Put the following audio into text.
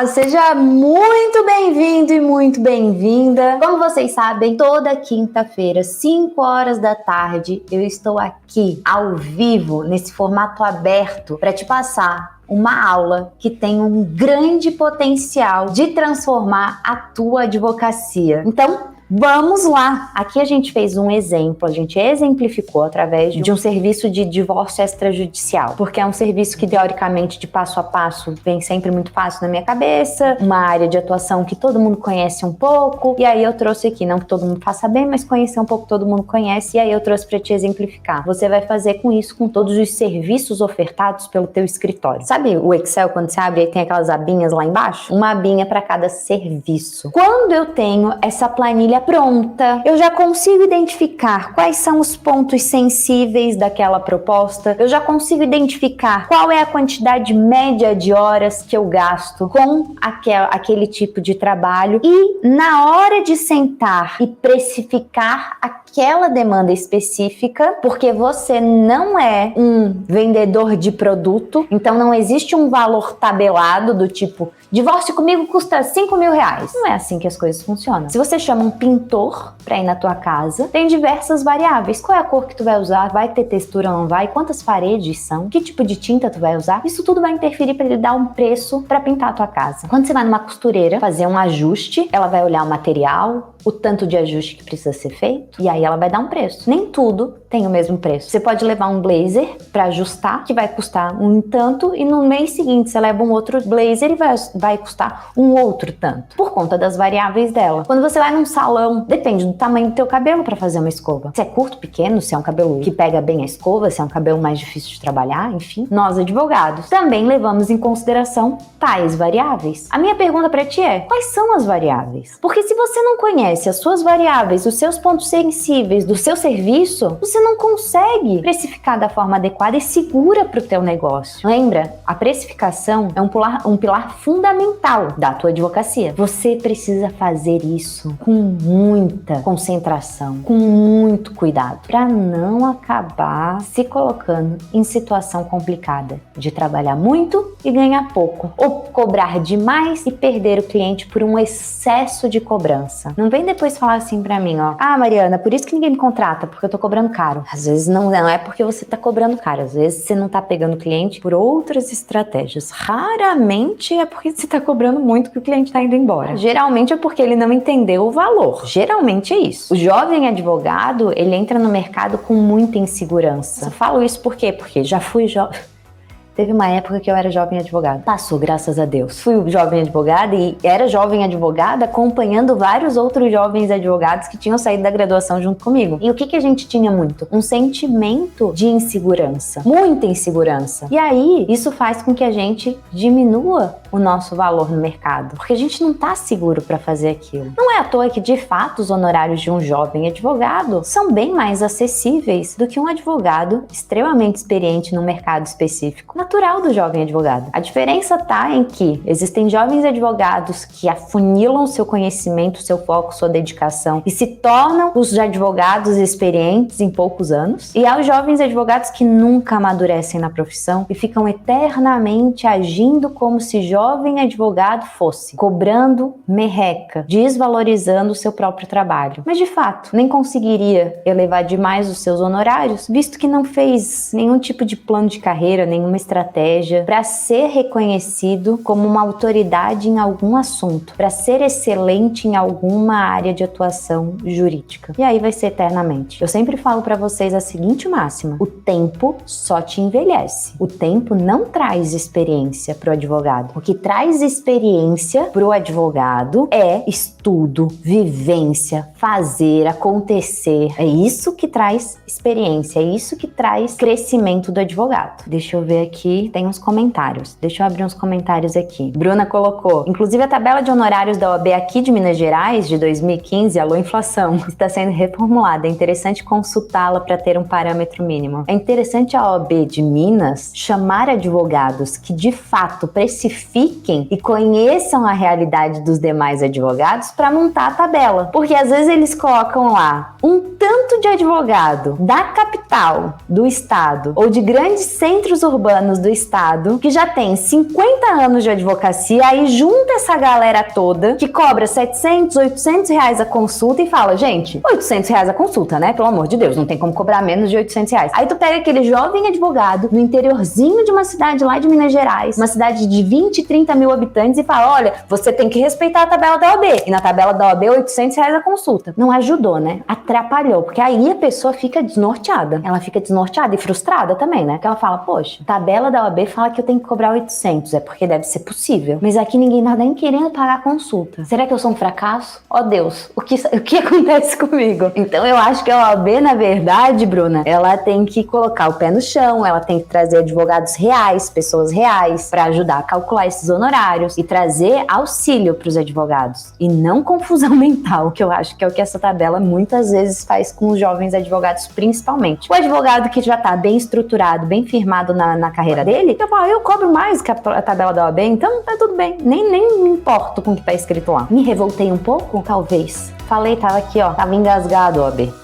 Olá, seja muito bem-vindo e muito bem-vinda. Como vocês sabem, toda quinta-feira, 5 horas da tarde, eu estou aqui ao vivo, nesse formato aberto, para te passar uma aula que tem um grande potencial de transformar a tua advocacia. Então, vamos lá! Aqui a gente fez um exemplo, a gente exemplificou através de um serviço de divórcio extrajudicial, porque é um serviço que, teoricamente, de passo a passo, vem sempre muito fácil na minha cabeça, uma área de atuação que todo mundo conhece um pouco, e aí eu trouxe aqui, não que todo mundo faça bem, mas conhecer um pouco todo mundo conhece, e aí eu trouxe para te exemplificar. Você vai fazer com isso com todos os serviços ofertados pelo teu escritório. Sabe o Excel, quando você abre e tem aquelas abinhas lá embaixo? Uma abinha para cada serviço. Quando eu tenho essa planilha pronta, eu já consigo identificar quais são os pontos sensíveis daquela proposta, eu já consigo identificar qual é a quantidade média de horas que eu gasto com aquele tipo de trabalho, e na hora de sentar e precificar aquela demanda específica, porque você não é um vendedor de produto, então não existe um valor tabelado do tipo, divórcio comigo custa 5 mil reais. Não é assim que as coisas funcionam. Se você chama um pintor pra ir na tua casa, tem diversas variáveis. Qual é a cor que tu vai usar? Vai ter textura ou não vai? Quantas paredes são? Que tipo de tinta tu vai usar? Isso tudo vai interferir pra ele dar um preço pra pintar a tua casa. Quando você vai numa costureira fazer um ajuste, ela vai olhar o material, o tanto de ajuste que precisa ser feito, e aí ela vai dar um preço. Nem tudo tem o mesmo preço. Você pode levar um blazer pra ajustar, que vai custar um tanto, e no mês seguinte você leva um outro blazer e vai custar um outro tanto, por conta das variáveis dela. Quando você vai num salão, depende do tamanho do teu cabelo para fazer uma escova. Se é curto, pequeno, se é um cabelo que pega bem a escova, se é um cabelo mais difícil de trabalhar, enfim. Nós, advogados, também levamos em consideração tais variáveis. A minha pergunta para ti é, quais são as variáveis? Porque se você não conhece as suas variáveis, os seus pontos sensíveis do seu serviço, você não consegue precificar da forma adequada e segura para o teu negócio. Lembra? A precificação é um pilar fundamental da tua advocacia. Você precisa fazer isso com muita concentração, com muito cuidado, para não acabar se colocando em situação complicada de trabalhar muito e ganhar pouco, ou cobrar demais e perder o cliente por um excesso de cobrança. Não vem depois falar assim pra mim, ó, ah, Mariana, por isso que ninguém me contrata, porque eu tô cobrando caro. Às vezes não é porque você tá cobrando caro, às vezes você não tá pegando cliente por outras estratégias. Raramente é porque você tá cobrando muito que o cliente tá indo embora. Geralmente é porque ele não entendeu o valor. Geralmente é isso. O jovem advogado, ele entra no mercado com muita insegurança. Eu falo isso por quê? Porque já fui jovem. Teve uma época que eu era jovem advogada. Passou, graças a Deus. Fui jovem advogada e era jovem advogada acompanhando vários outros jovens advogados que tinham saído da graduação junto comigo. E o que a gente tinha muito? Um sentimento de insegurança. Muita insegurança. E aí, isso faz com que a gente diminua o nosso valor no mercado. Porque a gente não tá seguro para fazer aquilo. Não é à toa que, de fato, os honorários de um jovem advogado são bem mais acessíveis do que um advogado extremamente experiente no mercado específico. Natural do jovem advogado. A diferença tá em que existem jovens advogados que afunilam seu conhecimento, seu foco, sua dedicação e se tornam os advogados experientes em poucos anos, e há os jovens advogados que nunca amadurecem na profissão e ficam eternamente agindo como se jovem advogado fosse, cobrando merreca, desvalorizando o seu próprio trabalho. Mas de fato, nem conseguiria elevar demais os seus honorários, visto que não fez nenhum tipo de plano de carreira, nenhuma estratégia para ser reconhecido como uma autoridade em algum assunto, para ser excelente em alguma área de atuação jurídica. E aí vai ser eternamente. Eu sempre falo para vocês a seguinte máxima: o tempo só te envelhece. O tempo não traz experiência para o advogado. O que traz experiência para o advogado é estudo, vivência, fazer acontecer. É isso que traz experiência, é isso que traz crescimento do advogado. Deixa eu ver aqui, tem uns comentários. Deixa eu abrir uns comentários aqui. Bruna colocou, inclusive a tabela de honorários da OAB aqui de Minas Gerais, de 2015, alô inflação, está sendo reformulada. É interessante consultá-la para ter um parâmetro mínimo. É interessante a OAB de Minas chamar advogados que de fato precifiquem e conheçam a realidade dos demais advogados para montar a tabela. Porque às vezes eles colocam lá um tanto de advogado da capital, do estado ou de grandes centros urbanos anos do estado, que já tem 50 anos de advocacia, aí junta essa galera toda, que cobra 700, 800 reais a consulta e fala, gente, 800 reais a consulta, né? Pelo amor de Deus, não tem como cobrar menos de 800 reais. Aí tu pega aquele jovem advogado no interiorzinho de uma cidade lá de Minas Gerais, uma cidade de 20, 30 mil habitantes e fala, olha, você tem que respeitar a tabela da OAB. E na tabela da OAB, 800 reais a consulta. Não ajudou, né? Atrapalhou, porque aí a pessoa fica desnorteada. Ela fica desnorteada e frustrada também, né? Porque ela fala, poxa, a tabela da OAB fala que eu tenho que cobrar 800, é porque deve ser possível. Mas aqui ninguém tá nem querendo pagar a consulta. Será que eu sou um fracasso? Ó Deus, o que acontece comigo? Então eu acho que a OAB, na verdade, Bruna, ela tem que colocar o pé no chão, ela tem que trazer advogados reais, pessoas reais, para ajudar a calcular esses honorários e trazer auxílio para os advogados. E não confusão mental, que eu acho que é o que essa tabela muitas vezes faz com os jovens advogados, principalmente. O advogado que já tá bem estruturado, bem firmado na carreira dele, eu falo, eu cobro mais que a tabela da OAB, então tá tudo bem. Nem me importo com o que tá escrito lá. Me revoltei um pouco? Talvez. Falei, tava aqui, ó, tava engasgado, OAB.